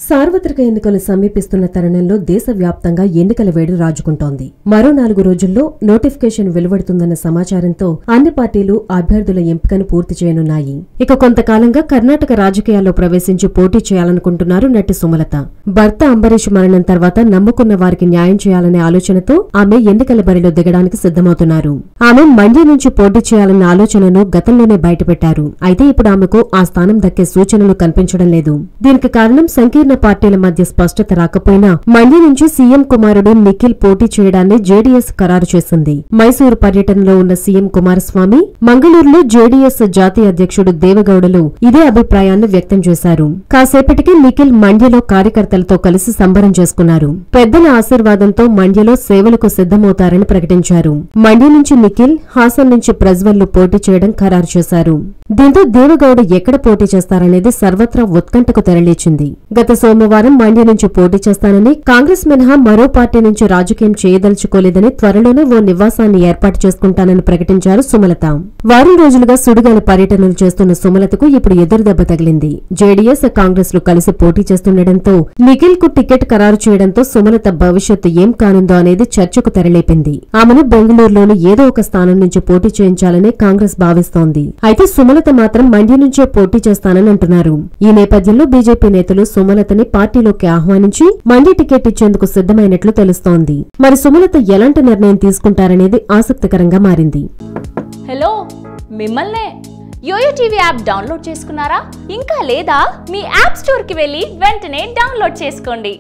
సార్వత్రిక ఎన్నికలు సమీపిస్తున్న తరుణంలో దేశవ్యాప్తంగా ఎన్నికల వేడి రాజుకుంటోంది. మరో 4 రోజుల్లో నోటిఫికేషన్ వెలువడుతుందన్న సమాచారంతో అన్ని పార్టీలు అభ్యర్థుల ఎంపికను పూర్తి చేయనున్నాయి. ఇక కొంతకాలంగా కర్ణాటక రాజకీయాల్లో ప్రవేశించి పోటీ చేయాలనుకుంటున్నారు నటి సుమలత. భర్త అంబరీష్ మరణం తర్వాత నమ్ముకున్న వారికి న్యాయం చేయాలనే ఆలోచనతో ఆమె ఎన్నికల బరిలో దిగడానికి సిద్దమవుతున్నారు. ఆమె మండ్య నుంచి పోటీ చేయాలన్న ఆలోచనను గతంలోనే బయటపెట్టారు. అయితే ఇప్పుడు ఆమెకు ఆ స్థానం దక్కే సూచనలు కనిపించడం లేదు. దీనికి కారణం సంకీర్ణ పార్టీల మధ్య స్పష్టత రాకపోయినా మండ్య నుంచి సీఎం కుమారుడు నిఖిల్ పోటీ చేయడాన్ని జేడీఎస్ ఖరారు చేసింది. మైసూరు పర్యటనలో ఉన్న సీఎం కుమారస్వామి మంగళూరులో జేడీఎస్ జాతీయ అధ్యక్షుడు దేవగౌడలు ఇదే అభిప్రాయాన్ని వ్యక్తం చేశారు. కాసేపటికి నిఖిల్ మండ్యలో కార్యకర్తలతో కలిసి సంబరం చేసుకున్నారు. పెద్దల ఆశీర్వాదంతో మండ్యలో సేవలకు సిద్దమవుతారని ప్రకటించారు. మండ్య నుంచి నిఖిల్, హాసన్ నుంచి ప్రజ్వల్ పోటీ చేయడం ఖరారు చేశారు. దీంతో దేవగౌడ ఎక్కడ పోటీ చేస్తారనేది సర్వత్రా ఉత్కంఠకు తెరలేచింది. గత సోమవారం మండ్య నుంచి పోటీ చేస్తానని, కాంగ్రెస్ మినహా మరో పార్టీ నుంచి రాజకీయం చేయదలుచుకోలేదని, త్వరలోనే ఓ నివాసాన్ని ఏర్పాటు చేసుకుంటానని ప్రకటించారు సుమలత. వారం రోజులుగా సుడిగాలి పర్యటనలు చేస్తున్న సుమలతకు ఇప్పుడు ఎదురుదెబ్బ తగిలింది. జేడీఎస్, కాంగ్రెస్ లు కలిసి పోటీ చేస్తుండటంతో నిఖిల్ కు టికెట్ ఖరారు చేయడంతో సుమలత భవిష్యత్తు ఏం కానుందో అనేది చర్చకు తెరలేపింది. ఆమెను బెంగళూరులోని ఏదో ఒక స్థానం నుంచి పోటీ చేయించాలని కాంగ్రెస్ భావిస్తోంది. అయితే సుమలత మాత్రం మండ్య నుంచే పోటీ చేస్తానని అంటున్నారు. ఈ నేపథ్యంలో బీజేపీ నేతలు సుమలతని పార్టీలోకి ఆహ్వానించి మండ్య టికెట్ ఇచ్చేందుకు సిద్దమైనట్లు తెలుస్తోంది. మరి సుమలత ఎలాంటి నిర్ణయం తీసుకుంటారనేది ఆసక్తికరంగా మారింది. హలో, మిమ్మల్నే యోయో టీవీ యాప్ డౌన్లోడ్ చేసుకున్నారా? ఇంకా లేదా? మీ యాప్ స్టోర్ కి వెళ్ళి వెంటనే డౌన్లోడ్ చేసుకోండి.